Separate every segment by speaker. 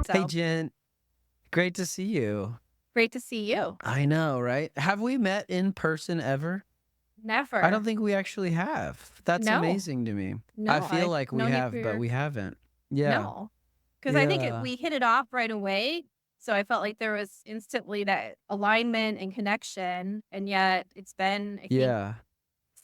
Speaker 1: Hey,
Speaker 2: So
Speaker 1: Jen. Great to see you.
Speaker 2: great to see you.
Speaker 1: I know, right? Have we met in person ever? I don't
Speaker 2: Never.
Speaker 1: think we actually have. That's
Speaker 2: No,
Speaker 1: amazing to me. I
Speaker 2: no,
Speaker 1: feel
Speaker 2: I've
Speaker 1: like we
Speaker 2: known you
Speaker 1: have, but
Speaker 2: for
Speaker 1: we haven't. Yeah.
Speaker 2: no, because I think
Speaker 1: Yeah.
Speaker 2: we hit it off right away. So I felt like there was instantly that alignment and connection. And yet it's been, I think,
Speaker 1: Yeah.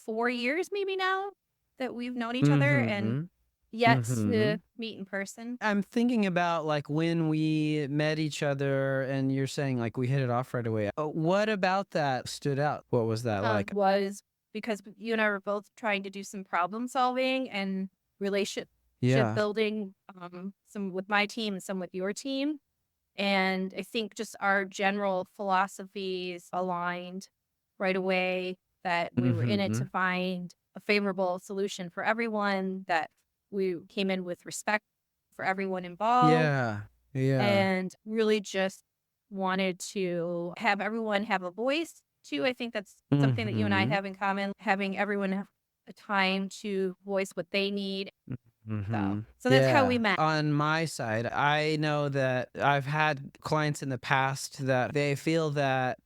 Speaker 2: 4 years maybe now that we've known each other and
Speaker 1: Mm-hmm.
Speaker 2: yet
Speaker 1: Mm-hmm.
Speaker 2: to meet in person.
Speaker 1: I'm thinking about like when we met each other and you're saying like we hit it off right away. What about that stood out? What was that like?
Speaker 2: Was because you and I were both trying to do some problem solving and relationship
Speaker 1: Yeah.
Speaker 2: building, some with my team and some with your team. And I think just our general philosophies aligned right away, that we were in it
Speaker 1: Mm-hmm.
Speaker 2: to find a favorable solution for everyone, that we came in with respect for everyone involved,
Speaker 1: Yeah. Yeah.
Speaker 2: and really just wanted to have everyone have a voice too. I think that's something that you and I
Speaker 1: Mm-hmm.
Speaker 2: have in common, having everyone have a time to voice what they need.
Speaker 1: Mm-hmm.
Speaker 2: So that's how we
Speaker 1: Yeah.
Speaker 2: met.
Speaker 1: On my side, I know that I've had clients in the past that they feel that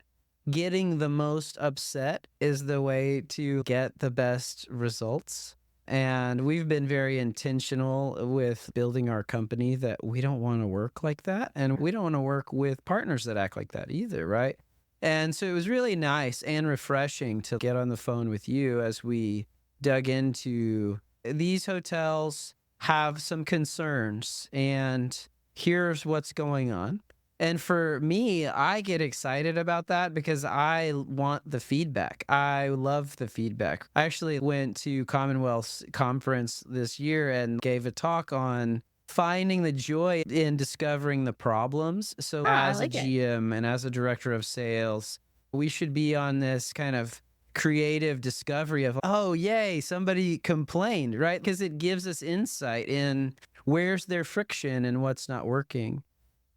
Speaker 1: getting the most upset is the way to get the best results. And we've been very intentional with building our company that we don't want to work like that. And we don't want to work with partners that act like that either, right? And so it was really nice and refreshing to get on the phone with you as we dug into these hotels have some concerns and here's what's going on. And for me, I get excited about that because I want the feedback. I love the feedback. I actually went to Commonwealth's conference this year and gave a talk on finding the joy in discovering the problems. So,
Speaker 2: I
Speaker 1: as a
Speaker 2: like it.
Speaker 1: GM and as a director of sales, we should be on this kind of creative discovery of, oh, yay, somebody complained, right? Because it gives us insight in where's their friction and what's not working.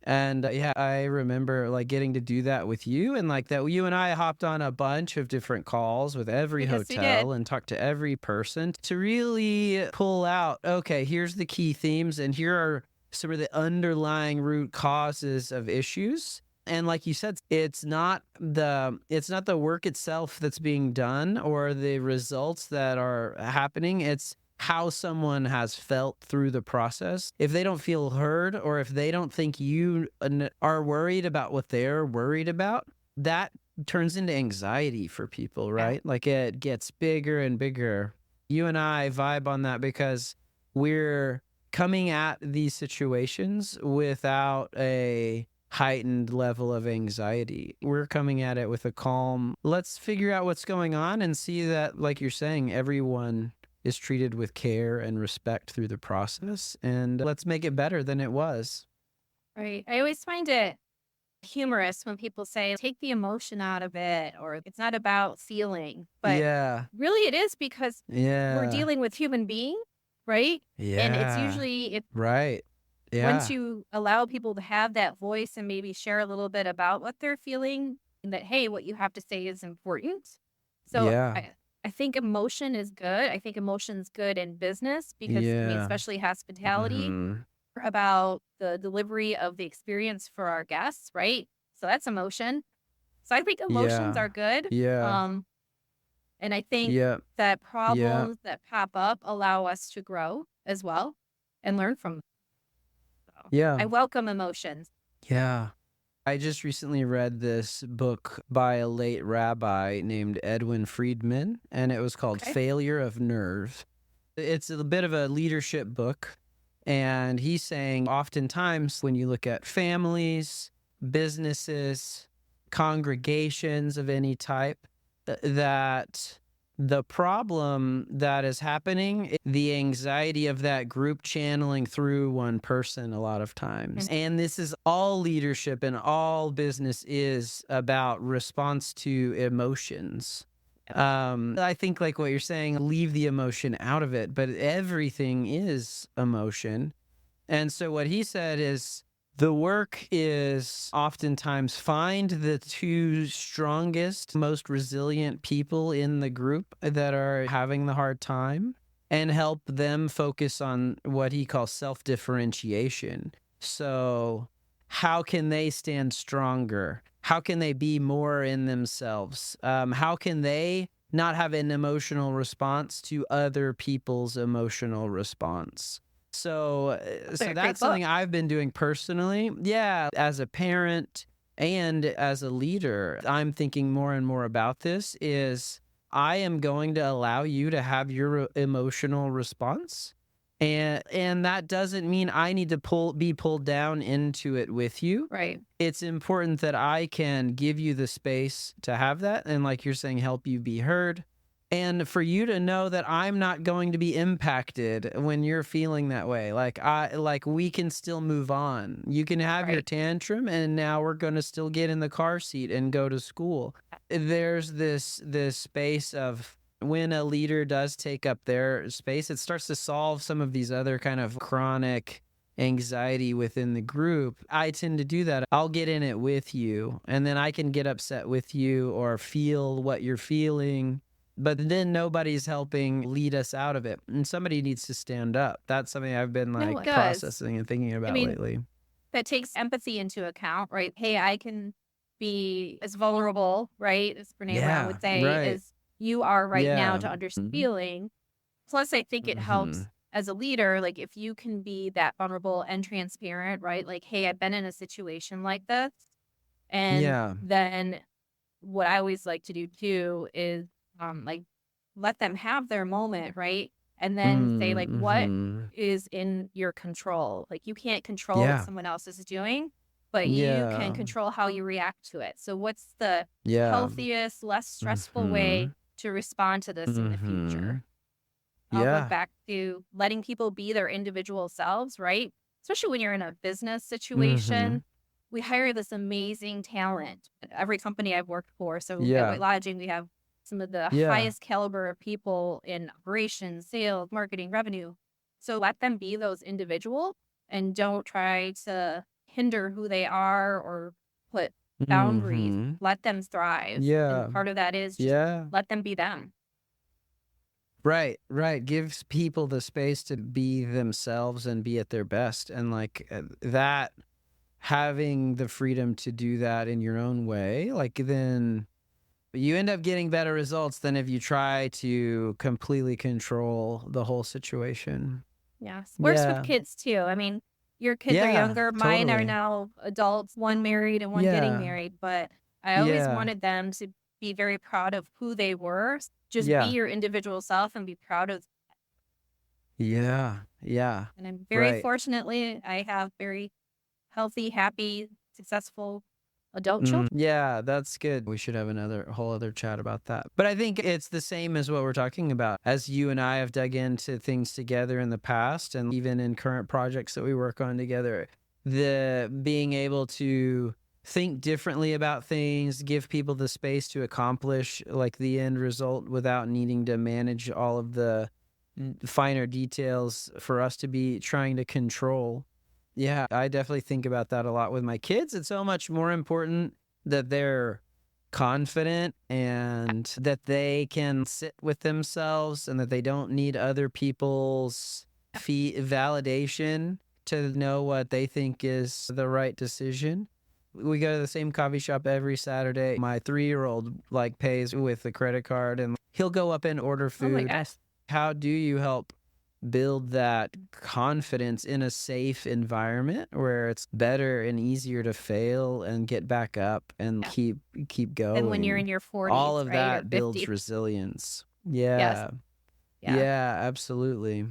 Speaker 1: And yeah, I remember like getting to do that with you and like that you and I hopped on a bunch of different calls with every
Speaker 2: Yes, we did.
Speaker 1: hotel and talked to every person to really pull out, okay, here's the key themes and here are some of the underlying root causes of issues. And like you said, it's not the work itself that's being done or the results that are happening. It's how someone has felt through the process. If they don't feel heard or if they don't think you are worried about what they're worried about, that turns into anxiety for people,
Speaker 2: Yeah.
Speaker 1: right? Like it gets bigger and bigger. You and I vibe on that because we're coming at these situations without a heightened level of anxiety. We're coming at it with a calm, let's figure out what's going on and see that, like you're saying, everyone is treated with care and respect through the process. And let's make it better than it was.
Speaker 2: Right. I always find it humorous when people say, take the emotion out of it, or it's not about feeling. But
Speaker 1: Yeah.
Speaker 2: really, it is, because we're
Speaker 1: Yeah.
Speaker 2: dealing with human beings, right? And it's
Speaker 1: Yeah.
Speaker 2: usually,
Speaker 1: Right.
Speaker 2: once
Speaker 1: Yeah.
Speaker 2: you allow people to have that voice and maybe share a little bit about what they're feeling, and that, hey, what you have to say is important. So
Speaker 1: Yeah.
Speaker 2: I think emotion is good. I think emotion's good in business because, I mean,
Speaker 1: Yeah.
Speaker 2: especially hospitality,
Speaker 1: Hmm.
Speaker 2: about the delivery of the experience for our guests, right? So that's emotion. So I think emotions
Speaker 1: Yeah.
Speaker 2: are good.
Speaker 1: Yeah.
Speaker 2: And I think
Speaker 1: Yeah.
Speaker 2: that
Speaker 1: Yeah.
Speaker 2: problems that pop up allow us to grow as well and learn from them. So
Speaker 1: Yeah.
Speaker 2: I welcome emotions.
Speaker 1: Yeah. I just recently read this book by a late rabbi named Edwin Friedman, and it was called
Speaker 2: Okay.
Speaker 1: Failure of Nerve. It's a bit of a leadership book. And he's saying oftentimes when you look at families, businesses, congregations of any type, that the problem that is happening, the anxiety of that group channeling through one person a lot of times. And this is all leadership and all business is about response to emotions. I think like what you're saying, leave the emotion out of it, but everything is emotion. And so what he said is the work is oftentimes find the two strongest, most resilient people in the group that are having the hard time and help them focus on what he calls self-differentiation. So, how can they stand stronger? How can they be more in themselves? How can they not have an emotional response to other people's emotional response? So,
Speaker 2: That's
Speaker 1: so
Speaker 2: a great
Speaker 1: that's
Speaker 2: book.
Speaker 1: something I've been doing personally. Yeah, as a parent and as a leader, I'm thinking more and more about this is I am going to allow you to have your emotional response. And that doesn't mean I need to be pulled down into it with you.
Speaker 2: Right.
Speaker 1: It's important that I can give you the space to have that and like you're saying help you be heard and for you to know that I'm not going to be impacted when you're feeling that way. Like we can still move on. You can have your
Speaker 2: Right.
Speaker 1: tantrum and now we're going to still get in the car seat and go to school. There's this space of when a leader does take up their space, it starts to solve some of these other kind of chronic anxiety within the group. I tend to do that. I'll get in it with you, and then I can get upset with you or feel what you're feeling, but then nobody's helping lead us out of it. And somebody needs to stand up. That's something I've been
Speaker 2: No,
Speaker 1: like
Speaker 2: it does.
Speaker 1: processing and thinking
Speaker 2: I
Speaker 1: about
Speaker 2: mean,
Speaker 1: lately.
Speaker 2: that takes empathy into account, right? Hey, I can be as vulnerable, right? As Brene Brown
Speaker 1: Yeah,
Speaker 2: would say,
Speaker 1: right.
Speaker 2: as you are right now
Speaker 1: Yeah.
Speaker 2: to understand
Speaker 1: Mhm.
Speaker 2: feeling. Plus, I think it helps
Speaker 1: Mhm.
Speaker 2: as a leader, like if you can be that vulnerable and transparent, right? Like, hey, I've been in a situation like this. And
Speaker 1: Yeah.
Speaker 2: then what I always like to do too is like let them have their moment, right? And then say like what
Speaker 1: Mhm.
Speaker 2: is in your control. Like you can't control what
Speaker 1: Yeah.
Speaker 2: someone else is doing, but you can
Speaker 1: Yeah.
Speaker 2: control how you react to it. So what's the
Speaker 1: Yeah.
Speaker 2: healthiest, less stressful way
Speaker 1: Mhm.
Speaker 2: to respond to this in the future?
Speaker 1: Mhm.
Speaker 2: All goes
Speaker 1: Yeah.
Speaker 2: back to letting people be their individual selves, right? Especially when you're in a business
Speaker 1: Mhm.
Speaker 2: situation. We hire this amazing talent at every company I've worked for. So at
Speaker 1: Yeah.
Speaker 2: White Lodging, we have some of the
Speaker 1: Yeah.
Speaker 2: highest caliber of people in operations, sales, marketing, revenue. So let them be those individuals and don't try to hinder who they are or put boundaries.
Speaker 1: Mhm.
Speaker 2: Let them thrive. And
Speaker 1: Yeah.
Speaker 2: part of that is just
Speaker 1: Yeah.
Speaker 2: let them be them.
Speaker 1: Right, right. Gives people the space to be themselves and be at their best. And like that, having the freedom to do that in your own way, like then you end up getting better results than if you try to completely control the whole situation.
Speaker 2: Yes. Works with
Speaker 1: Yeah.
Speaker 2: kids too. I mean, your kids are
Speaker 1: Yeah.
Speaker 2: younger. Mine are
Speaker 1: Totally.
Speaker 2: now adults, one married and one getting
Speaker 1: Yeah.
Speaker 2: married. But I always
Speaker 1: Yeah.
Speaker 2: wanted them to be very proud of who they were. Just be
Speaker 1: Yeah.
Speaker 2: your individual self and be proud of.
Speaker 1: Yeah. Yeah.
Speaker 2: And I'm very
Speaker 1: Right.
Speaker 2: fortunately, I have very healthy, happy, successful adult children.
Speaker 1: Yeah, that's good. We should have another whole other chat about that. But I think it's the same as what we're talking about. As you and I have dug into things together in the past and even in current projects that we work on together, the being able to think differently about things, give people the space to accomplish like the end result without needing to manage all of the finer details for us to be trying to control. Yeah, I definitely think about that a lot with my kids. It's so much more important that they're confident and that they can sit with themselves and that they don't need other people's validation to know what they think is the right decision. We go to the same coffee shop every Saturday. My 3-year-old like pays with a credit card and he'll go up and order
Speaker 2: Oh my
Speaker 1: food.
Speaker 2: gosh.
Speaker 1: How do you help build that confidence in a safe environment where it's better and easier to fail and get back up and
Speaker 2: Yeah.
Speaker 1: keep
Speaker 2: Than when you're in
Speaker 1: going?
Speaker 2: your 40s,
Speaker 1: All of
Speaker 2: right? Or
Speaker 1: that builds
Speaker 2: 50s.
Speaker 1: resilience.
Speaker 2: Yes.
Speaker 1: Yeah.
Speaker 2: Yeah.
Speaker 1: Yeah, absolutely.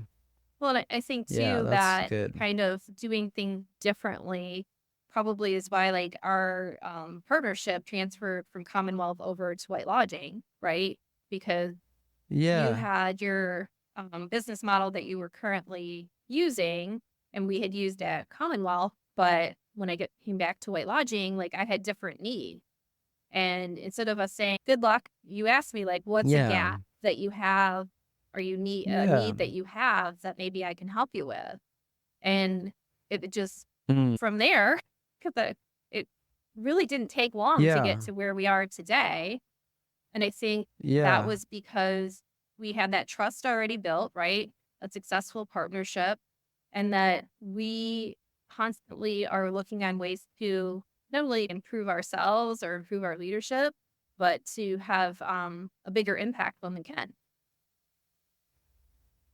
Speaker 2: Well, and I think
Speaker 1: Yeah,
Speaker 2: too
Speaker 1: that's
Speaker 2: that
Speaker 1: good.
Speaker 2: kind of doing things differently probably is why like our partnership transferred from Commonwealth over to White Lodging, right? Because you
Speaker 1: Yeah.
Speaker 2: had your business model that you were currently using, and we had used at Commonwealth. But when came back to White Lodging, like I had different needs. And instead of us saying, good luck, you asked me, like, what's a
Speaker 1: Yeah.
Speaker 2: gap that you have or you need a
Speaker 1: Yeah.
Speaker 2: need that you have that maybe I can help you with? And it just
Speaker 1: Mm.
Speaker 2: from there, because it really didn't take long to get
Speaker 1: Yeah.
Speaker 2: to where we are today. And I think that
Speaker 1: Yeah.
Speaker 2: was because we had that trust already built, right? A successful partnership, and that we constantly are looking on ways to not only improve ourselves or improve our leadership, but to have a bigger impact when we can.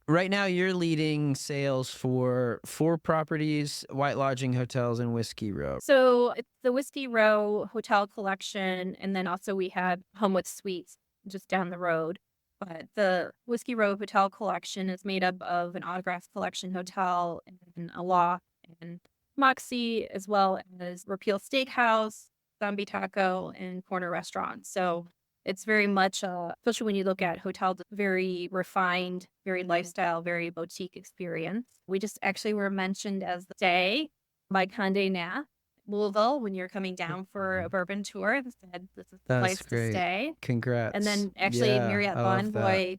Speaker 1: Right now, you're leading sales for 4 properties, White Lodging Hotels and Whiskey Row.
Speaker 2: So it's the Whiskey Row Hotel Collection, and then also we have Homewood Suites just down the road. But the Whiskey Row Hotel Collection is made up of an Autograph Collection hotel and a loft and Moxie, as well as Repeal Steakhouse, Zombie Taco, and Corner Restaurant. So it's very much, especially when you look at hotels, very refined, very lifestyle, very boutique experience. We just actually were mentioned as the stay by Condé Nast, Louisville, when you're coming down for a bourbon tour. It said this is the
Speaker 1: That's
Speaker 2: place to
Speaker 1: great.
Speaker 2: stay.
Speaker 1: Congrats.
Speaker 2: And then actually
Speaker 1: Yeah,
Speaker 2: Marriott
Speaker 1: I love that.
Speaker 2: Bonvoy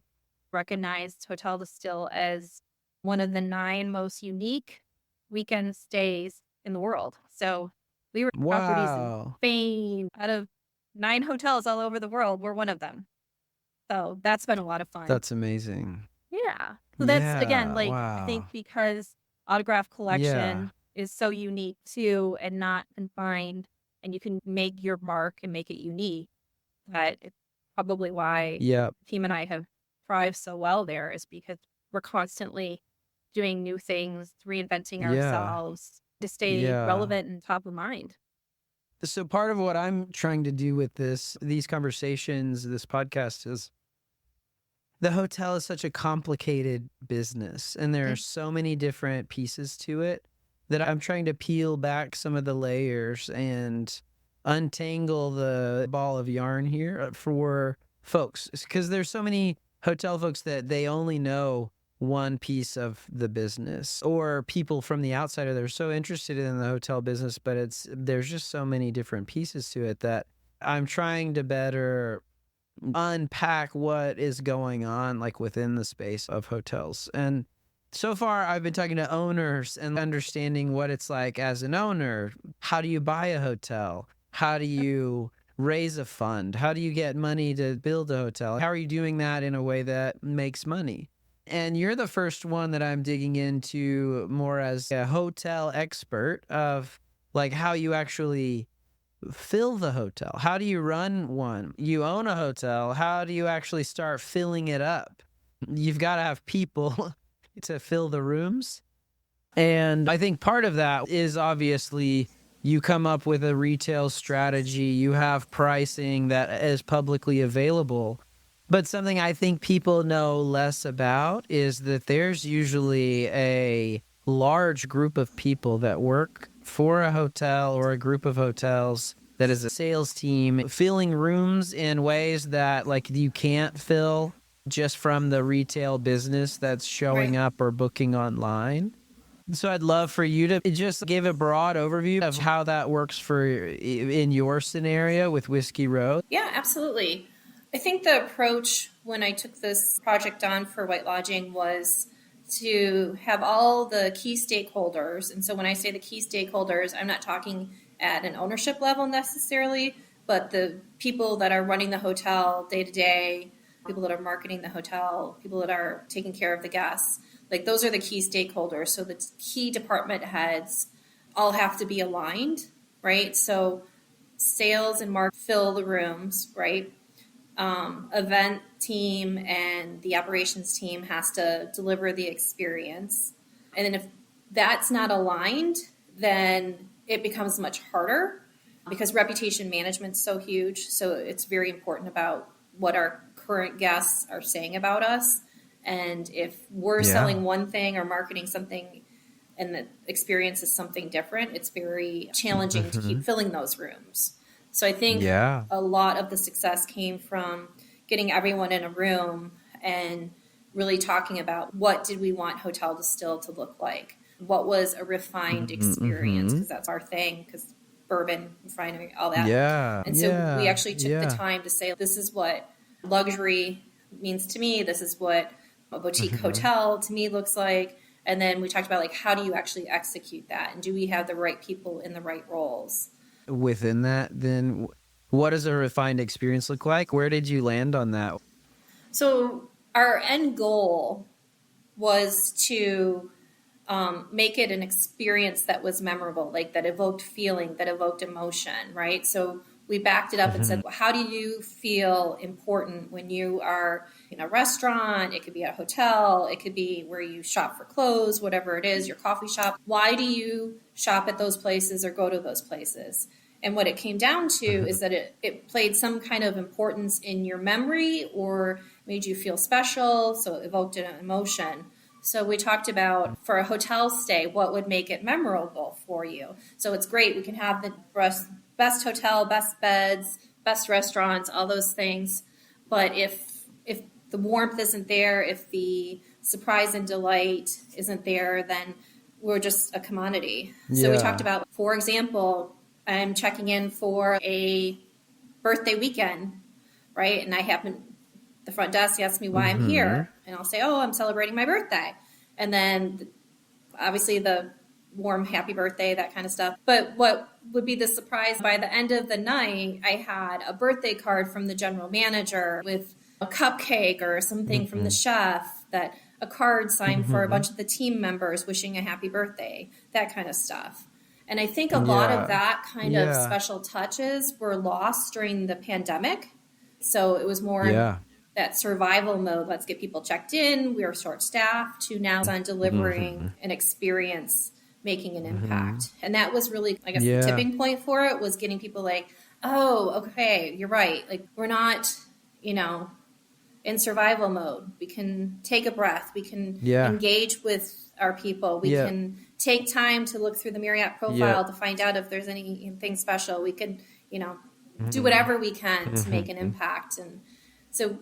Speaker 2: recognized Hotel Distill as one of the 9 most unique weekend stays in the world. So we were properties in
Speaker 1: Wow.
Speaker 2: Spain. Out of 9 hotels all over the world, we're one of them. So that's been a lot of fun.
Speaker 1: That's amazing.
Speaker 2: Yeah. So that's, again,
Speaker 1: Yeah,
Speaker 2: like, I think
Speaker 1: wow.
Speaker 2: because Autograph
Speaker 1: Yeah.
Speaker 2: Collection is so unique too and not confined, and you can make your mark and make it unique, that it's probably why
Speaker 1: Yep.
Speaker 2: team and I have thrived so well there, is because we're constantly doing new things, reinventing
Speaker 1: Yeah.
Speaker 2: ourselves to stay
Speaker 1: Yeah.
Speaker 2: relevant and top of mind.
Speaker 1: So part of what I'm trying to do with these conversations, this podcast, is the hotel is such a complicated business, and there are so many different pieces to it that I'm trying to peel back some of the layers and untangle the ball of yarn here for folks, because there's so many hotel folks that they only know one piece of the business, or people from the outsider that are so interested in the hotel business, but there's just so many different pieces to it that I'm trying to better unpack what is going on, like, within the space of hotels. And so far I've been talking to owners and understanding what it's like as an owner. How do you buy a hotel? How do you raise a fund? How do you get money to build a hotel? How are you doing that in a way that makes money? And you're the first one that I'm digging into more as a hotel expert of, like, how you actually fill the hotel. How do you run one? You own a hotel. How do you actually start filling it up? You've got to have people to fill the rooms. And I think part of that is obviously you come up with a retail strategy, you have pricing that is publicly available. But something I think people know less about is that there's usually a large group of people that work for a hotel or a group of hotels that is a sales team filling rooms in ways that, like, you can't fill just from the retail business that's showing up or booking online. So I'd love for you to just give a broad overview of how that works in your scenario with Whiskey Row.
Speaker 3: Yeah, absolutely. I think the approach when I took this project on for White Lodging was to have all the key stakeholders. And so when I say the key stakeholders, I'm not talking at an ownership level necessarily, but the people that are running the hotel day to day, people that are marketing the hotel, people that are taking care of the guests. Like, those are the key stakeholders. So the key department heads all have to be aligned, right? So sales and market fill the rooms, right? Event team and the operations team has to deliver the experience. And then if that's not aligned, then it becomes much harder because reputation management's so huge. So it's very important about what our current guests are saying about us. And if we're selling one thing or marketing something and the experience is something different, it's very challenging to keep filling those rooms. So I think a lot of the success came from getting everyone in a room and really talking about what did we want Hotel Distill to look like? What was a refined experience? Because that's our thing, because bourbon, refinery, all that. And so we actually took the time to say, this is what luxury means to me. This is what a boutique hotel to me looks like. And then we talked about, like, how do you actually execute that? And do we have the right people in the right roles?
Speaker 1: Within that, then what does a refined experience look like? Where did you land on that?
Speaker 3: So our end goal was to make it an experience that was memorable, like that evoked feeling, that evoked emotion, right? So we backed it up and said, well, how do you feel important when you are in a restaurant? It could be a hotel, it could be where you shop for clothes, whatever it is, your coffee shop. Why do you shop at those places or go to those places? And what it came down to is that it played some kind of importance in your memory or made you feel special, so it evoked an emotion. So we talked about for a hotel stay, what would make it memorable for you. So it's great. We can have the best hotel, best beds, best restaurants, all those things. But if the warmth isn't there, if the surprise and delight isn't there, then we're just a commodity. So we talked about, for example, I'm checking in for a birthday weekend, right? And the front desk asks me why I'm here. And I'll say, oh, I'm celebrating my birthday. And then obviously the warm, happy birthday, that kind of stuff. But what would be the surprise, by the end of the night, I had a birthday card from the general manager with a cupcake or something from the chef, that a card signed for a bunch of the team members wishing a happy birthday, that kind of stuff. And I think a lot of that kind of special touches were lost during the pandemic. So it was more that survival mode. Let's get people checked in. We are short staffed, to now on delivering an experience, making an impact. And that was really, I guess, the tipping point for it, was getting people like, oh, okay, you're right. Like, we're not, in survival mode. We can take a breath. We can engage with our people. We can take time to look through the Marriott profile to find out if there's anything special. We could, do whatever we can to make an impact. And so,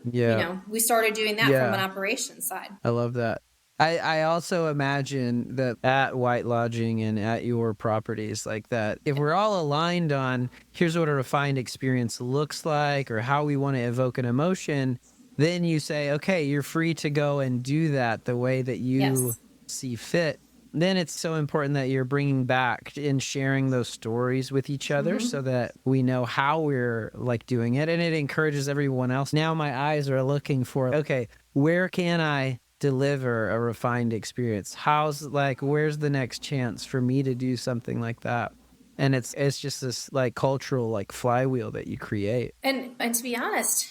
Speaker 3: we started doing that from an operations side.
Speaker 1: I love that. I also imagine that at White Lodging and at your properties like that, if we're all aligned on here's what a refined experience looks like or how we want to evoke an emotion, then you say, okay, you're free to go and do that the way that you see fit. Then it's so important that you're bringing back and sharing those stories with each other so that we know how we're doing it. And it encourages everyone else. Now my eyes are looking for, okay, where can I deliver a refined experience? Where's the next chance for me to do something like that? And it's just this cultural flywheel that you create.
Speaker 3: And to be honest,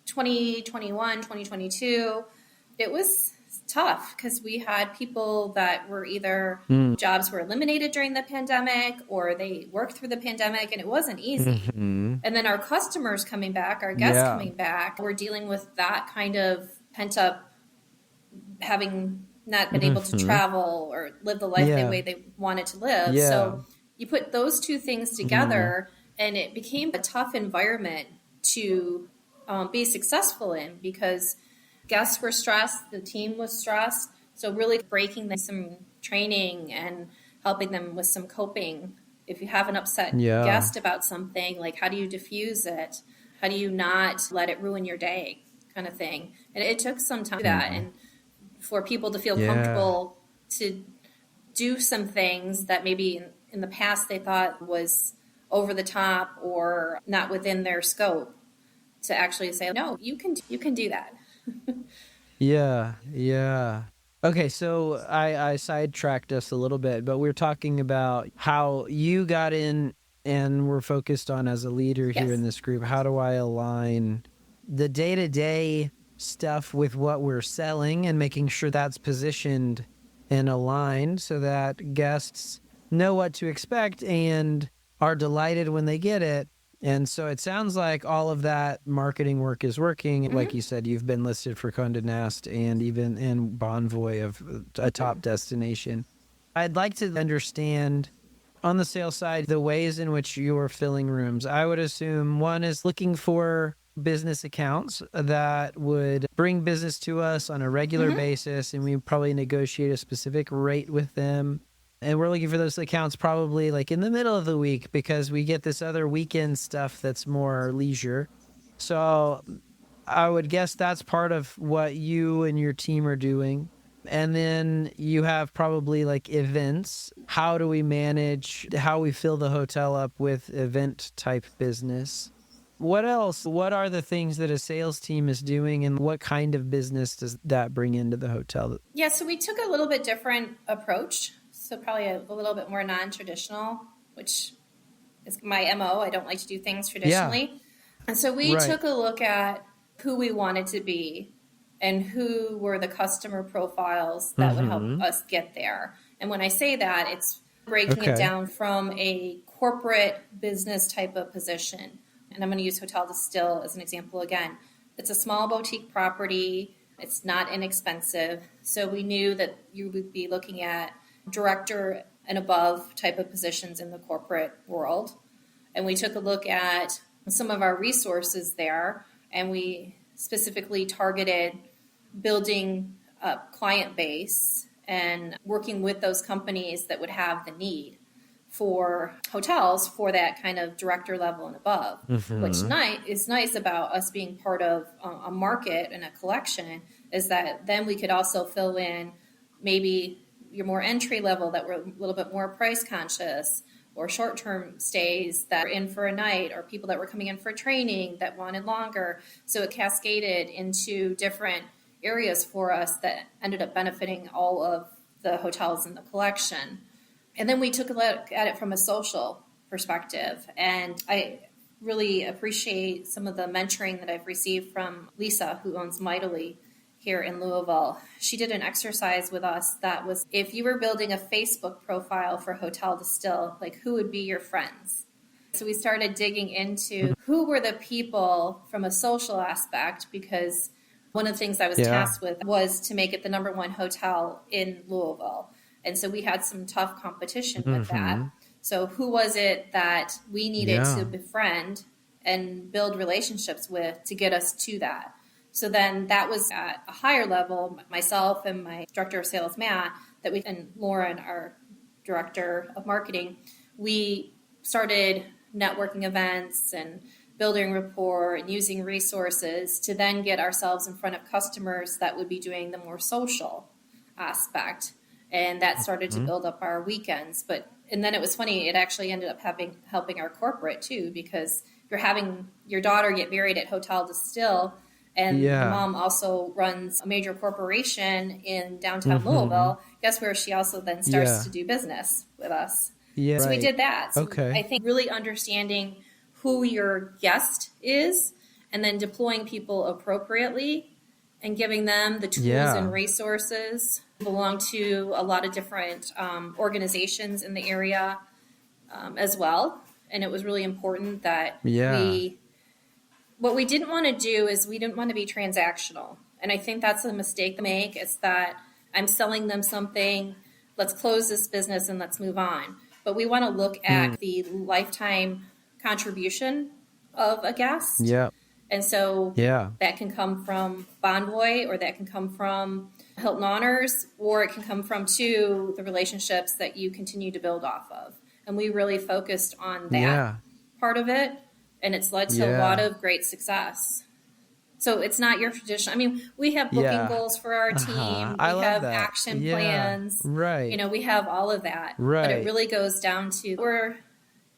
Speaker 3: 2021, 2022, it was tough because we had people that were either jobs were eliminated during the pandemic or they worked through the pandemic, and it wasn't easy. And then our customers coming back, our guests coming back, we're dealing with that kind of pent up, having not been able to travel or live the life the way they wanted to live. So you put those two things together and it became a tough environment to be successful in, because guests were stressed, the team was stressed. So really breaking them some training and helping them with some coping. If you have an upset guest about something, how do you diffuse it? How do you not let it ruin your day, kind of thing? And it took some time to do that, and for people to feel comfortable to do some things that maybe in the past they thought was over the top or not within their scope, to actually say, no, you can do that.
Speaker 1: Okay, so I sidetracked us a little bit, but we're talking about how you got in and we're focused on, as a leader here in this group, how do I align the day-to-day stuff with what we're selling and making sure that's positioned and aligned so that guests know what to expect and are delighted when they get it. And so it sounds like all of that marketing work is working. Like you said, you've been listed for Condé Nast and even in Bonvoy of a top destination. I'd like to understand, on the sales side, the ways in which you're filling rooms. I would assume one is looking for business accounts that would bring business to us on a regular basis, and we probably negotiate a specific rate with them. And we're looking for those accounts probably in the middle of the week, because we get this other weekend stuff that's more leisure. So I would guess that's part of what you and your team are doing. And then you have probably events. How do we manage how we fill the hotel up with event type business? What else? What are the things that a sales team is doing, and what kind of business does that bring into the hotel?
Speaker 3: Yeah, so we took a little bit different approach. So probably a little bit more non-traditional, which is my MO. I don't like to do things
Speaker 1: Yeah,
Speaker 3: traditionally. And so we
Speaker 1: right.
Speaker 3: took a look at who we wanted to be and who were the customer profiles that would help
Speaker 1: Mm-hmm.
Speaker 3: us get there. And when I say that, it's breaking it
Speaker 1: Okay.
Speaker 3: down from a corporate business type of position. And I'm going to use Hotel Distill as an example again. It's a small boutique property. It's not inexpensive. So we knew that you would be looking at director and above type of positions in the corporate world. And we took a look at some of our resources there, and we specifically targeted building a client base and working with those companies that would have the need for hotels for that kind of director level and above. Which
Speaker 1: Mm-hmm.
Speaker 3: is nice about us being part of a market and a collection is that then we could also fill in maybe your more entry level that were a little bit more price conscious, or short-term stays that were in for a night, or people that were coming in for training that wanted longer. So it cascaded into different areas for us that ended up benefiting all of the hotels in the collection. And then we took a look at it from a social perspective. And I really appreciate some of the mentoring that I've received from Lisa, who owns Mightily here in Louisville. She did an exercise with us that was, if you were building a Facebook profile for Hotel Distill, like who would be your friends? So we started digging into who were the people from a social aspect, because one of the things I was
Speaker 1: Yeah.
Speaker 3: tasked with was to make it the #1 hotel in Louisville. And so we had some tough competition with that.
Speaker 1: Mm-hmm.
Speaker 3: So who was it that we needed to
Speaker 1: Yeah.
Speaker 3: befriend and build relationships with to get us to that? So then that was at a higher level, myself and my director of sales, Matt, and Lauren, our director of marketing, we started networking events and building rapport and using resources to then get ourselves in front of customers that would be doing the more social aspect. And that started to
Speaker 1: Mm-hmm.
Speaker 3: build up our weekends. And then it was funny, it actually ended up helping our corporate too, because you're having your daughter get married at Hotel Distill, and the
Speaker 1: Yeah.
Speaker 3: mom also runs a major corporation in downtown
Speaker 1: Mm-hmm.
Speaker 3: Louisville. Guess where she also then starts
Speaker 1: Yeah.
Speaker 3: to do business with us.
Speaker 1: Yeah.
Speaker 3: So we
Speaker 1: Right.
Speaker 3: did that. So I
Speaker 1: Okay.
Speaker 3: think really understanding who your guest is and then deploying people appropriately and giving them the tools and
Speaker 1: Yeah.
Speaker 3: resources. Belong to a lot of different organizations in the area as well. And it was really important that
Speaker 1: Yeah.
Speaker 3: what we didn't want to do is we didn't want to be transactional. And I think that's a mistake to make, is that I'm selling them something, let's close this business and let's move on. But we want to look
Speaker 1: Mm.
Speaker 3: at the lifetime contribution of a guest.
Speaker 1: Yeah.
Speaker 3: And so
Speaker 1: Yeah.
Speaker 3: that can come from Bonvoy, or that can come from Hilton Honors, or it can come from the relationships that you continue to build off of. And we really focused on that
Speaker 1: Yeah.
Speaker 3: part of it, and it's led to a lot
Speaker 1: Yeah.
Speaker 3: of great success. So it's not your tradition. I mean, we have booking
Speaker 1: Yeah.
Speaker 3: goals for our
Speaker 1: Uh-huh.
Speaker 3: team.
Speaker 1: I
Speaker 3: We
Speaker 1: love
Speaker 3: have
Speaker 1: that.
Speaker 3: action
Speaker 1: Yeah.
Speaker 3: plans.
Speaker 1: Right.
Speaker 3: We have all of that. But it
Speaker 1: Right.
Speaker 3: really goes down to what we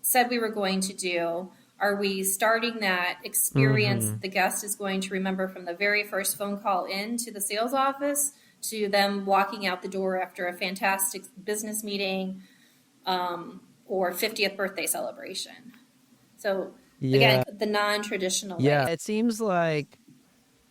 Speaker 3: said we were going to do. Are we starting that experience
Speaker 1: Mm-hmm.
Speaker 3: the guest is going to remember from the very first phone call in to the sales office to them walking out the door after a fantastic business meeting, or 50th birthday celebration? So again,
Speaker 1: Yeah.
Speaker 3: the non-traditional
Speaker 1: Yeah.
Speaker 3: way.
Speaker 1: It seems like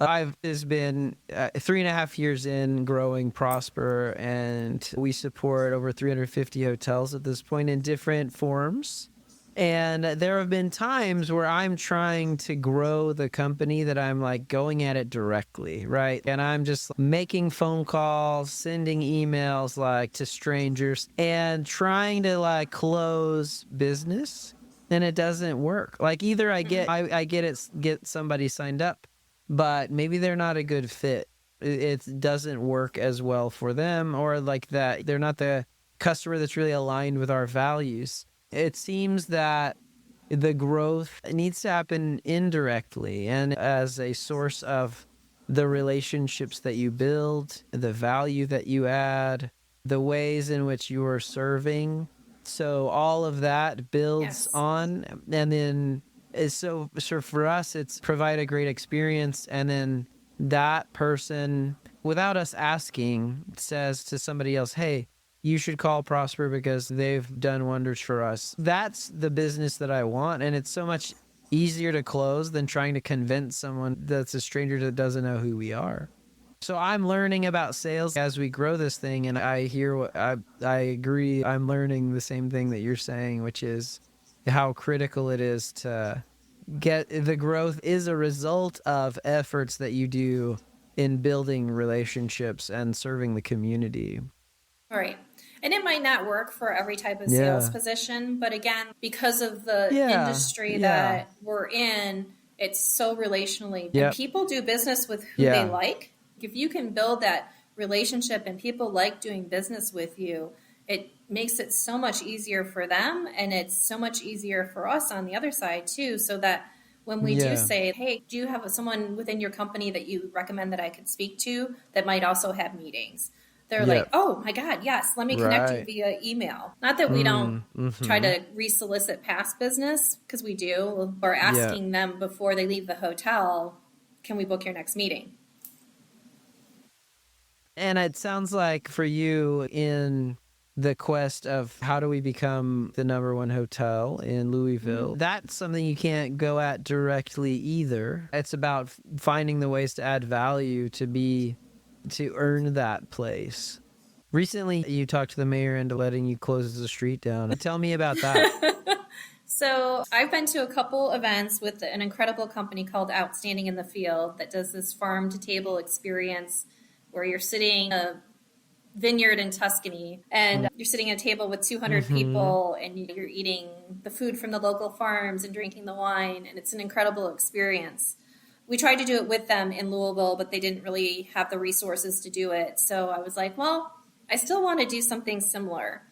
Speaker 1: I've has been 3.5 years in, growing, prosper, and we support over 350 hotels at this point in different forms. And there have been times where I'm trying to grow the company that I'm like going at it directly, right? And I'm just making phone calls, sending emails like to strangers, and trying to like close business, and it doesn't work. Like either I get somebody signed up, but maybe they're not a good fit. It doesn't work as well for them, or like that they're not the customer that's really aligned with our values. It seems that the growth needs to happen indirectly and as a source of the relationships that you build, the value that you add, the ways in which you are serving. So all of that builds
Speaker 3: Yes.
Speaker 1: on, and then So for us, it's provide a great experience, and then that person, without us asking, says to somebody else, "Hey, you should call Prosper because they've done wonders for us." That's the business that I want, and it's so much easier to close than trying to convince someone that's a stranger that doesn't know who we are. So I'm learning about sales as we grow this thing, and I hear what I agree. I'm learning the same thing that you're saying, which is how critical it is to get the growth is a result of efforts that you do in building relationships and serving the community.
Speaker 3: All right. And it might not work for every type of sales
Speaker 1: Yeah.
Speaker 3: position, but again, because of the
Speaker 1: Yeah.
Speaker 3: industry
Speaker 1: Yeah.
Speaker 3: that we're in, it's so relationally. And
Speaker 1: Yep.
Speaker 3: people do business with who they
Speaker 1: Yeah.
Speaker 3: like. If you can build that relationship and people like doing business with you, it makes it so much easier for them, and it's so much easier for us on the other side too, so that when we do
Speaker 1: Yeah.
Speaker 3: say, hey, do you have someone within your company that you recommend that I could speak to that might also have meetings? They're like,
Speaker 1: Yep.
Speaker 3: oh my God, yes, let me connect you
Speaker 1: Right.
Speaker 3: via email. Not that we don't try
Speaker 1: Mm-hmm.
Speaker 3: to re-solicit past business, because we do. We're
Speaker 1: Yeah.
Speaker 3: asking them before they leave the hotel, can we book your next meeting?
Speaker 1: And it sounds like for you, in the quest of how do we become the #1 hotel in Louisville, that's something you can't go at directly either. It's about finding the ways to add value to earn that place. Recently, you talked to the mayor into letting you close the street down. Tell me about that.
Speaker 3: So I've been to a couple events with an incredible company called Outstanding in the Field that does this farm to table experience where you're sitting in a vineyard in Tuscany, and you're sitting at a table with 200 people, and you're eating the food from the local farms and drinking the wine, and it's an incredible experience. We tried to do it with them in Louisville, but they didn't really have the resources to do it. So I was like, well, I still want to do something similar.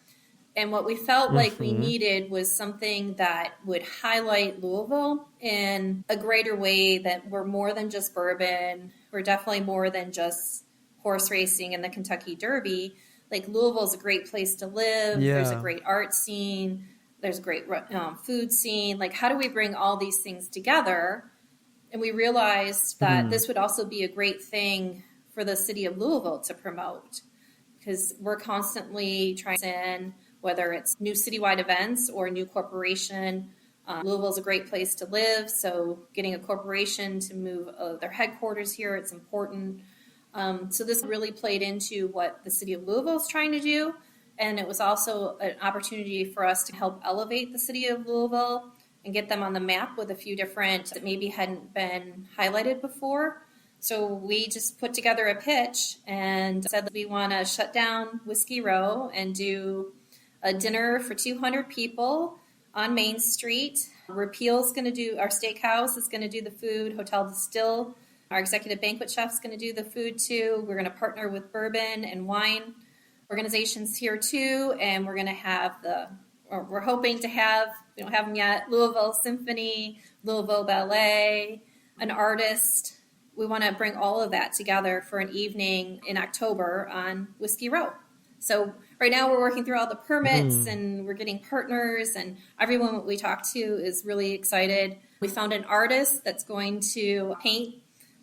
Speaker 3: And what we felt like we needed was something that would highlight Louisville in a greater way, that we're more than just bourbon. We're definitely more than just horse racing and the Kentucky Derby. Like, Louisville's a great place to live.
Speaker 1: Yeah.
Speaker 3: There's a great art scene. There's a great food scene. Like, how do we bring all these things together? And we realized that this would also be a great thing for the city of Louisville to promote, because we're constantly trying to, whether it's new citywide events or a new corporation. Louisville's a great place to live, so getting a corporation to move their headquarters here, it's important. So this really played into what the city of Louisville is trying to do, and it was also an opportunity for us to help elevate the city of Louisville and get them on the map with a few different that maybe hadn't been highlighted before. So we just put together a pitch and said that we want to shut down Whiskey Row and do a dinner for 200 people on Main Street. Repeal's going to do, our steakhouse is going to do the food, Hotel Distill. Our executive banquet chef's going to do the food too. We're going to partner with bourbon and wine organizations here too. And we're going to have we're hoping to have, we don't have them yet, Louisville Symphony, Louisville Ballet, an artist. We want to bring all of that together for an evening in October on Whiskey Row. So right now we're working through all the permits and we're getting partners, and everyone that we talk to is really excited. We found an artist that's going to paint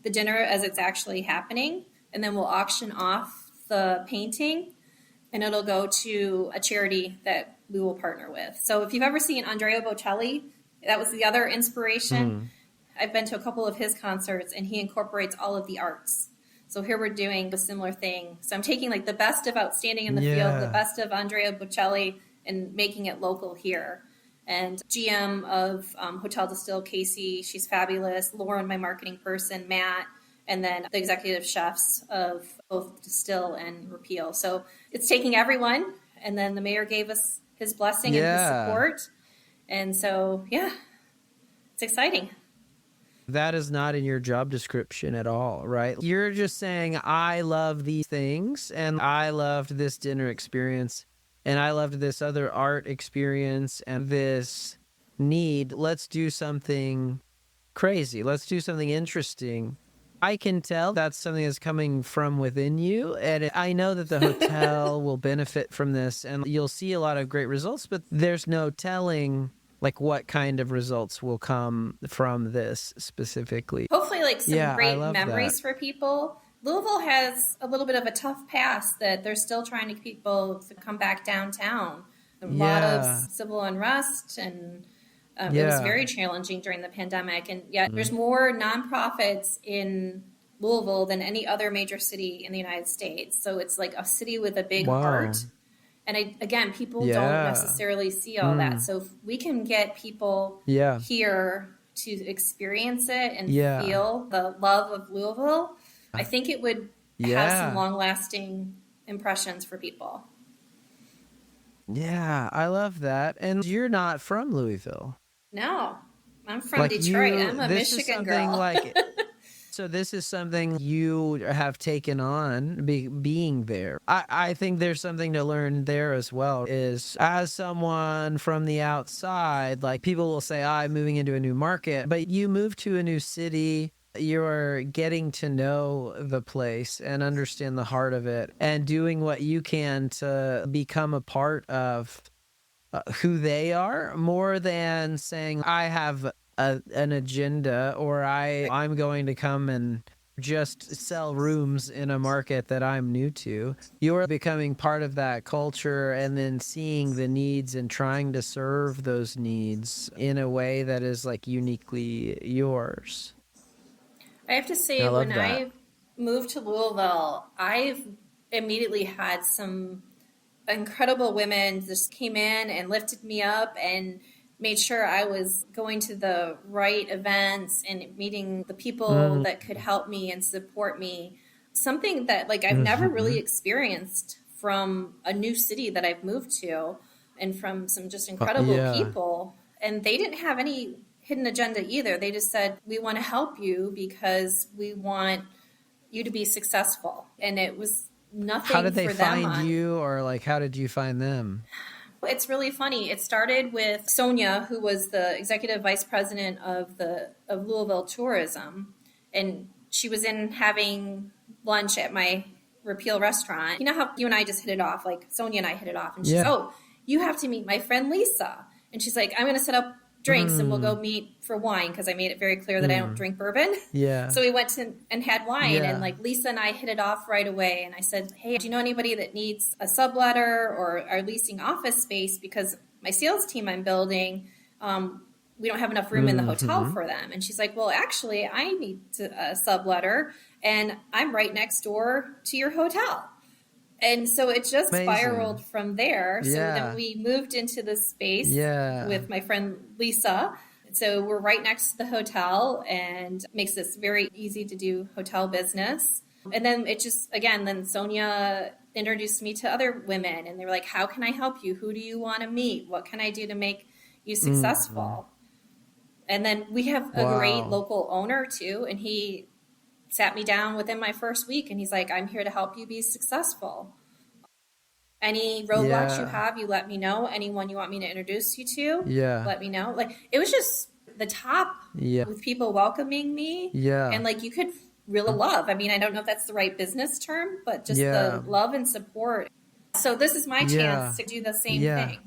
Speaker 3: the dinner as it's actually happening, and then we'll auction off the painting, and it'll go to a charity that we will partner with. So if you've ever seen Andrea Bocelli, that was the other inspiration. I've been to a couple of his concerts, and he incorporates all of the arts. So here we're doing a similar thing. So I'm taking like the best of Outstanding in the Field, the best of Andrea Bocelli, and making it local here. And GM of Hotel Distill, Casey, she's fabulous. Lauren, my marketing person, Matt, and then the executive chefs of both Distill and Repeal. So it's taking everyone, and then the mayor gave us his blessing and his support. And so, yeah, it's exciting.
Speaker 1: That is not in your job description at all, right? You're just saying, I love these things, and I loved this dinner experience, and I loved this other art experience, and this need. Let's do something crazy. Let's do something interesting. I can tell that's something that's coming from within you, and I know that the hotel will benefit from this, and you'll see a lot of great results, but there's no telling Like what kind of results will come from this specifically?
Speaker 3: Hopefully, like some
Speaker 1: Yeah, I
Speaker 3: great
Speaker 1: love
Speaker 3: memories
Speaker 1: that.
Speaker 3: for people. Louisville has a little bit of a tough past that they're still trying to get people to come back downtown. A lot of
Speaker 1: Yeah.
Speaker 3: civil unrest, and it was
Speaker 1: Yeah.
Speaker 3: very challenging during the pandemic. And yet,
Speaker 1: Mm.
Speaker 3: there's more nonprofits in Louisville than any other major city in the United States. So it's like a city with a big
Speaker 1: Wow.
Speaker 3: heart. And again, people don't
Speaker 1: Yeah.
Speaker 3: necessarily see all that.
Speaker 1: Mm.
Speaker 3: So if we can get people
Speaker 1: Yeah.
Speaker 3: here to experience it and
Speaker 1: Yeah.
Speaker 3: feel the love of Louisville, I think it would have some
Speaker 1: Yeah.
Speaker 3: long lasting impressions for people.
Speaker 1: Yeah. I love that. And you're not from Louisville.
Speaker 3: No, I'm from
Speaker 1: Like
Speaker 3: Detroit. I'm a
Speaker 1: this is
Speaker 3: Michigan
Speaker 1: something
Speaker 3: girl.
Speaker 1: like, so this is something you have taken on being there. I think there's something to learn there as well is as someone from the outside, like people will say, I'm moving into a new market, but you move to a new city. You're getting to know the place and understand the heart of it and doing what you can to become a part of who they are more than saying I have an agenda or I'm going to come and just sell rooms in a market that I'm new to. You're becoming part of that culture and then seeing the needs and trying to serve those needs in a way that is like uniquely yours.
Speaker 3: I have to
Speaker 1: I
Speaker 3: say, when
Speaker 1: love that.
Speaker 3: I moved to Louisville, I've immediately had some incredible women just came in and lifted me up and made sure I was going to the right events and meeting the people
Speaker 1: Mm.
Speaker 3: that could help me and support me. Something that like I've never really
Speaker 1: Mhm.
Speaker 3: experienced from a new city that I've moved to and from some just incredible
Speaker 1: Yeah.
Speaker 3: people. And they didn't have any hidden agenda either. They just said, we want to help you because we want you to be successful. And it was
Speaker 1: How
Speaker 3: nothing
Speaker 1: did they
Speaker 3: for them
Speaker 1: find
Speaker 3: on.
Speaker 1: you or like how did you find them?
Speaker 3: It's really funny. It started with Sonia, who was the executive vice president of Louisville Tourism, and she was in having lunch at my Repeal restaurant. You know how you and I just hit it off, like Sonia and I hit it off, and she's,
Speaker 1: Yeah.
Speaker 3: oh, you have to meet my friend Lisa, and she's like, I'm going to set up drinks and we'll go
Speaker 1: Mm.
Speaker 3: meet for wine because I made it very clear that I don't
Speaker 1: Mm.
Speaker 3: drink bourbon.
Speaker 1: Yeah.
Speaker 3: So we went to and had wine, and
Speaker 1: Yeah.
Speaker 3: like Lisa and I hit it off right away. And I said, hey, do you know anybody that needs a subletter or are leasing office space? Because my sales team I'm building, we don't have enough room in the hotel
Speaker 1: Mhm.
Speaker 3: for them. And she's like, well, actually, I need a subletter, and I'm right next door to your hotel. And so it just spiraled
Speaker 1: Amazing.
Speaker 3: from there. So then
Speaker 1: Yeah.
Speaker 3: we moved into the space
Speaker 1: Yeah.
Speaker 3: with my friend Lisa. So we're right next to the hotel and makes this very easy to do hotel business. And then it just, again, then Sonia introduced me to other women and they were like, how can I help you? Who do you want to meet? What can I do to make you
Speaker 1: Mhm.
Speaker 3: successful? And then we have a great
Speaker 1: Wow.
Speaker 3: local owner too. And he sat me down within my first week and he's like, I'm here to help you be successful. Any roadblocks you
Speaker 1: Yeah.
Speaker 3: have, you let me know. Anyone you want me to introduce you to,
Speaker 1: Yeah.
Speaker 3: let me know. Like it was just the top
Speaker 1: Yeah.
Speaker 3: with people welcoming me
Speaker 1: Yeah.
Speaker 3: and like you could really love. I mean, I don't know if that's the right business term, but just
Speaker 1: Yeah.
Speaker 3: the love and support. So this is my
Speaker 1: Yeah.
Speaker 3: chance to do the same
Speaker 1: Yeah.
Speaker 3: thing.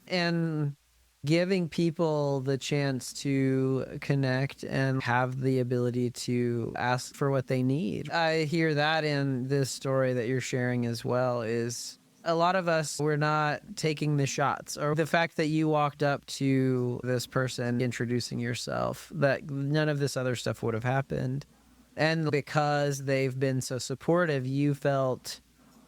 Speaker 1: And giving people the chance to connect and have the ability to ask for what they need. I hear that in this story that you're sharing as well is a lot of us, we're not taking the shots or the fact that you walked up to this person introducing yourself, that none of this other stuff would have happened. And because they've been so supportive, you felt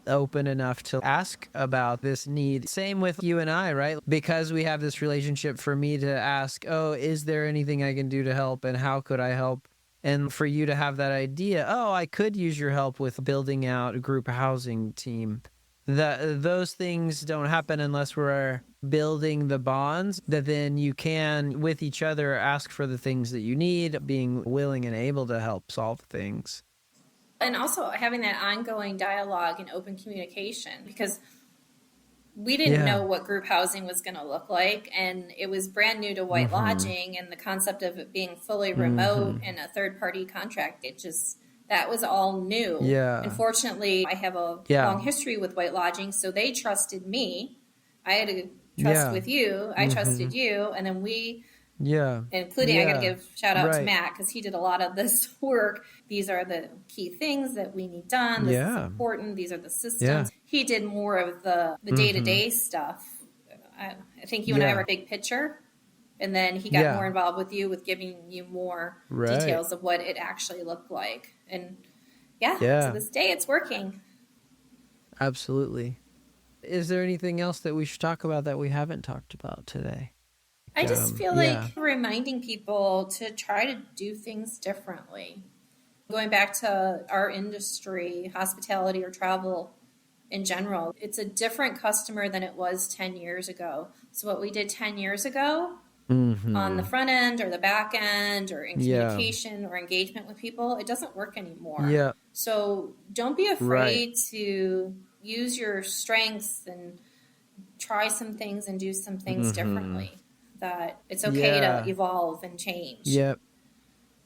Speaker 1: open enough to ask about this need. Same with you and I, right? Because we have this relationship, for me to ask, oh, is there anything I can do to help and how could I help? And for you to have that idea, oh, I could use your help with building out a group housing team. Those things don't happen unless we're building the bonds that then you can, with each other, ask for the things that you need, being willing and able to help solve things.
Speaker 3: And also having that ongoing dialogue and open communication because we didn't
Speaker 1: Yeah.
Speaker 3: know what group housing was going to look like. And it was brand new to White
Speaker 1: Mm-hmm.
Speaker 3: Lodging and the concept of it being fully remote
Speaker 1: Mm-hmm.
Speaker 3: and a third party contract. It just, that was all new.
Speaker 1: Yeah.
Speaker 3: Unfortunately, I have a
Speaker 1: Yeah.
Speaker 3: long history with White Lodging, so they trusted me. I had to trust
Speaker 1: Yeah.
Speaker 3: with you. I trusted you. And then
Speaker 1: Yeah.
Speaker 3: including, I got to
Speaker 1: Yeah.
Speaker 3: give shout out to
Speaker 1: Right.
Speaker 3: Matt because he did a lot of this work. These are the key things that we need done. This is
Speaker 1: Yeah.
Speaker 3: important. These are the
Speaker 1: Yeah.
Speaker 3: systems. He did more of the day-to-day stuff. I think you and I
Speaker 1: Yeah.
Speaker 3: were big picture. And then he got
Speaker 1: Yeah.
Speaker 3: more involved with you with giving you more
Speaker 1: Right.
Speaker 3: details of what it actually looked like. And yeah, to
Speaker 1: Yeah.
Speaker 3: this day, it's working.
Speaker 1: Absolutely. Is there anything else that we should talk about that we haven't talked about today?
Speaker 3: I just feel
Speaker 1: Yeah.
Speaker 3: like reminding people to try to do things differently. Going back to our industry, hospitality or travel in general, it's a different customer than it was 10 years ago. So, what we did 10 years ago on the front end or the back end or in
Speaker 1: Yeah.
Speaker 3: communication or engagement with people, it doesn't work anymore.
Speaker 1: Yeah.
Speaker 3: So, don't be
Speaker 1: Right.
Speaker 3: afraid to use your strengths and try some things and do some things differently. That it's okay
Speaker 1: Yeah.
Speaker 3: to evolve and change.
Speaker 1: Yep.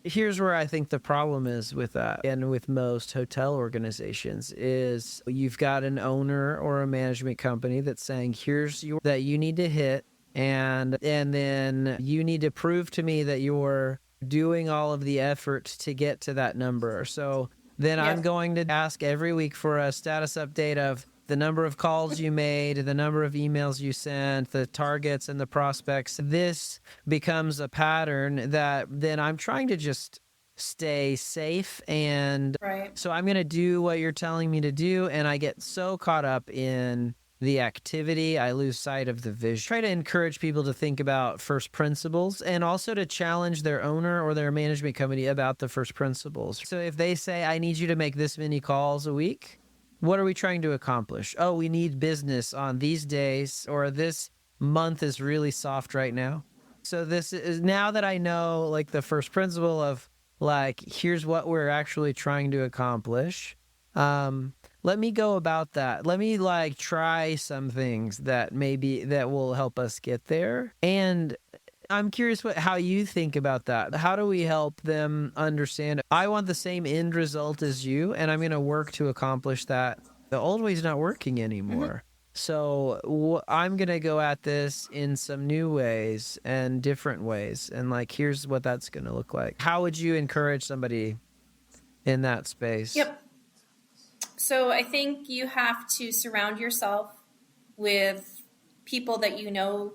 Speaker 1: Here's where I think the problem is with that and with most hotel organizations is you've got an owner or a management company that's saying, here's your that you need to hit and then you need to prove to me that you're doing all of the effort to get to that number. So then I'm
Speaker 3: Yep.
Speaker 1: going to ask every week for a status update of the number of calls you made, the number of emails you sent, the targets and the prospects. This becomes a pattern that then I'm trying to just stay safe. And
Speaker 3: Right.
Speaker 1: so I'm going to do what you're telling me to do. And I get so caught up in the activity, I lose sight of the vision. Try to encourage people to think about first principles and also to challenge their owner or their management company about the first principles. So if they say, I need you to make this many calls a week, what are we trying to accomplish? Oh, we need business on these days, or this month is really soft right now. So this is now that I know like the first principle of like, here's what we're actually trying to accomplish. Let me go about that. Let me like try some things that maybe that will help us get there. And I'm curious how you think about that. How do we help them understand? I want the same end result as you, and I'm going to work to accomplish that. The old way's not working anymore. So I'm going to go at this in some new ways and different ways. And like, here's what that's going to look like. How would you encourage somebody in that space?
Speaker 3: Yep. So I think you have to surround yourself with people that you know.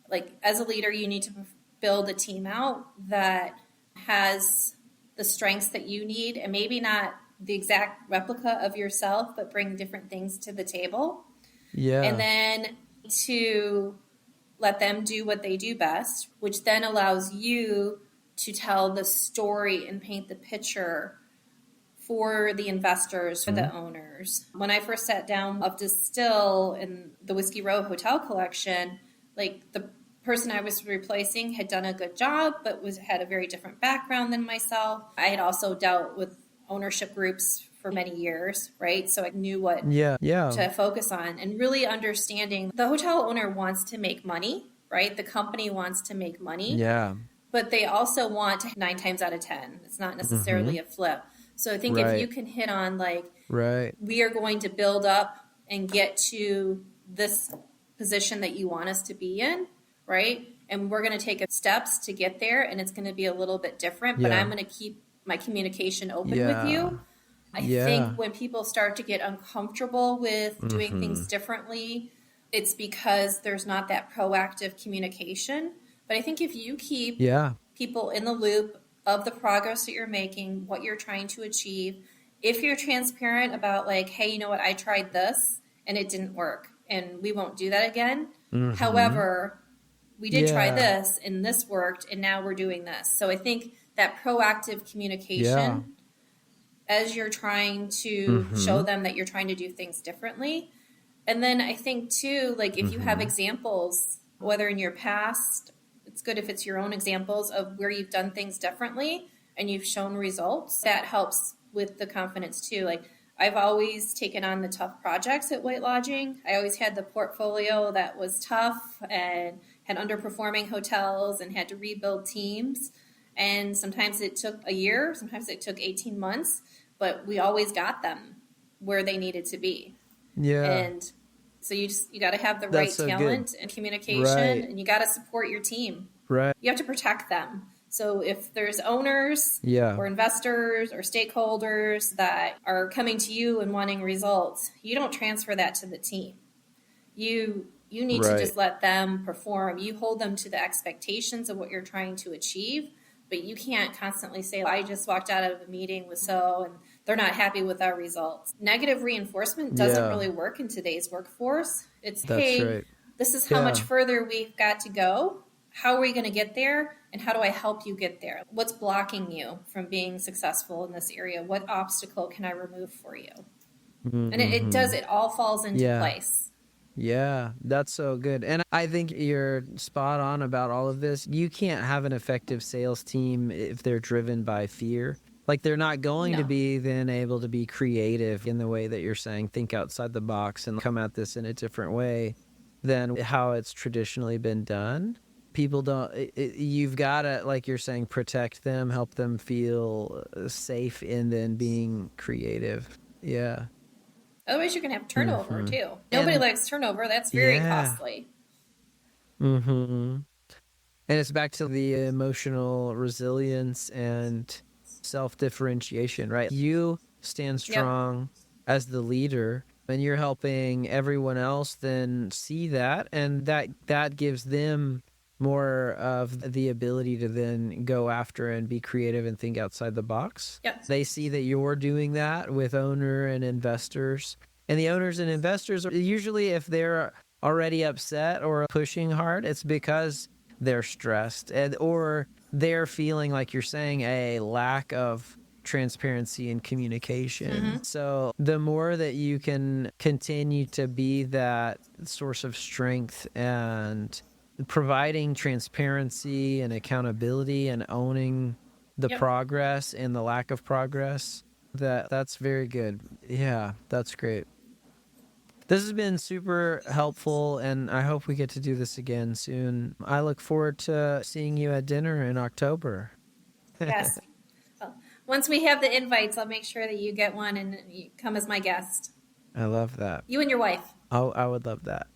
Speaker 3: Like as a leader, you need to build a team out that has the strengths that you need and maybe not the exact replica of yourself, but bring different things to the table.
Speaker 1: Yeah.
Speaker 3: And then to let them do what they do best, which then allows you to tell the story and paint the picture for the investors, for the owners. When I first sat down up to Distill in the Whiskey Row Hotel Collection, like the person I was replacing had done a good job, but had a very different background than myself. I had also dealt with ownership groups for many years, right? So I knew what to focus on and really understanding the hotel owner wants to make money, right? The company wants to make money.
Speaker 1: Yeah.
Speaker 3: But they also want to 9 times out of 10. It's not necessarily a flip. So I think if you can hit on like, we are going to build up and get to this position that you want us to be in, right? And we're going to take steps to get there, and it's going to be a little bit different, but I'm going to keep my communication open with you. I think when people start to get uncomfortable with doing things differently, it's because there's not that proactive communication. But I think if you keep people in the loop of the progress that you're making, what you're trying to achieve, if you're transparent about like, hey, you know what, I tried this and it didn't work and we won't do that again. However, we did try this and this worked and now we're doing this. So I think that proactive communication as you're trying to show them that you're trying to do things differently. And then I think too, like if you have examples, whether in your past, it's good if it's your own examples of where you've done things differently and you've shown results. That helps with the confidence too. Like I've always taken on the tough projects at White Lodging. I always had the portfolio that was tough and had underperforming hotels and had to rebuild teams. And sometimes it took a year, sometimes it took 18 months, but we always got them where they needed to be. And So you got to have the
Speaker 1: That's
Speaker 3: right
Speaker 1: so good.
Speaker 3: talent and communication,
Speaker 1: Right.
Speaker 3: and you got to support your team.
Speaker 1: Right.
Speaker 3: You have to protect them. So if there's owners
Speaker 1: Yeah.
Speaker 3: or investors or stakeholders that are coming to you and wanting results, you don't transfer that to the team. You need to
Speaker 1: Right.
Speaker 3: just let them perform. You hold them to the expectations of what you're trying to achieve, but you can't constantly say, I just walked out of a meeting with so and they're not happy with our results. Negative reinforcement doesn't
Speaker 1: Yeah.
Speaker 3: really work in today's workforce. It's,
Speaker 1: That's
Speaker 3: hey,
Speaker 1: right.
Speaker 3: this is how much
Speaker 1: Yeah.
Speaker 3: further we've got to go. How are we going to get there? And how do I help you get there? What's blocking you from being successful in this area? What obstacle can I remove for you? And it does, it all falls into
Speaker 1: Yeah.
Speaker 3: place.
Speaker 1: Yeah, that's so good. And I think you're spot on about all of this. You can't have an effective sales team if they're driven by fear. Like they're not going to
Speaker 3: No.
Speaker 1: be then able to be creative in the way that you're saying, think outside the box and come at this in a different way than how it's traditionally been done. People don't, you've got to, like you're saying, protect them, help them feel safe in then being creative. Yeah.
Speaker 3: Otherwise, you're going to have turnover
Speaker 1: Mhm.
Speaker 3: too. Nobody
Speaker 1: And
Speaker 3: likes turnover. That's very
Speaker 1: yeah.
Speaker 3: costly.
Speaker 1: Mm-hmm. And it's back to the emotional resilience and self-differentiation, right? You stand strong as the leader and you're helping everyone else then see that, and that gives them more of the ability to then go after and be creative and think outside the box.
Speaker 3: Yep.
Speaker 1: They see that you're doing that with owner and investors. And the owners and investors, usually if they're already upset or pushing hard, it's because they're stressed or they're feeling, like you're saying, a lack of transparency and communication. So the more that you can continue to be that source of strength and providing transparency and accountability and owning the progress and the lack of progress, that's very good. Yeah, that's great. This has been super helpful, and I hope we get to do this again soon. I look forward to seeing you at dinner in October.
Speaker 3: Yes. Well, once we have the invites, I'll make sure that you get one and you come as my guest.
Speaker 1: I love that.
Speaker 3: You and your wife.
Speaker 1: Oh, I would love that.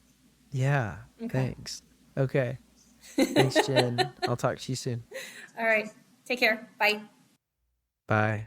Speaker 1: Yeah,
Speaker 3: Okay.
Speaker 1: thanks. Okay. Thanks, Jen. I'll talk to you soon.
Speaker 3: All right. Take care. Bye.
Speaker 1: Bye.